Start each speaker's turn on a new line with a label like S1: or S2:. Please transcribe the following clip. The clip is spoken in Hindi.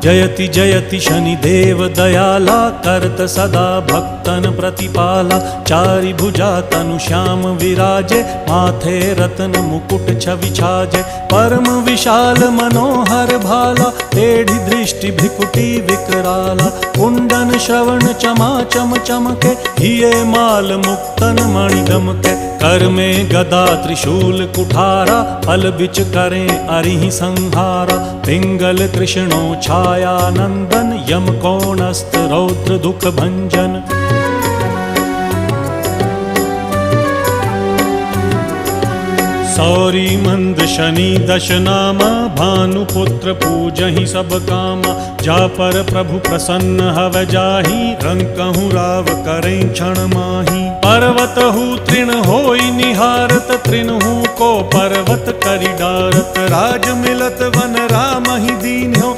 S1: जयति जयति शनिदेव दयाला, करत सदा भक्तन प्रतिपाला। चारि भुजा तनु श्याम विराजे, माथे रत्न मुकुट छवि छाजे। परम विशाल मनोहर भाला, टेढ़ी दृष्टि भ्रिकुटी विकराला। कुंडन श्रवण चमाचम चमके, हिये माल मुक्तन मणि दमके। कर में गदा त्रिशूल कुठारा, फल बिच करें अरिहि संहारा। पिंगल कृष्णो छाया नंदन, यम कोणस्थ रौद्र दुख भंजन। सौरी मंद शनि दश नामा, भानुपुत्र पूजहि सब कामा। जा पर प्रभु प्रसन्न हव जाहि, रंकहु राव करें क्षण माही। पर्वत हु तृण होई निहारत, तृणहु को पर्वत करि डारत। राज मिलत वन राम ही दीन्हो,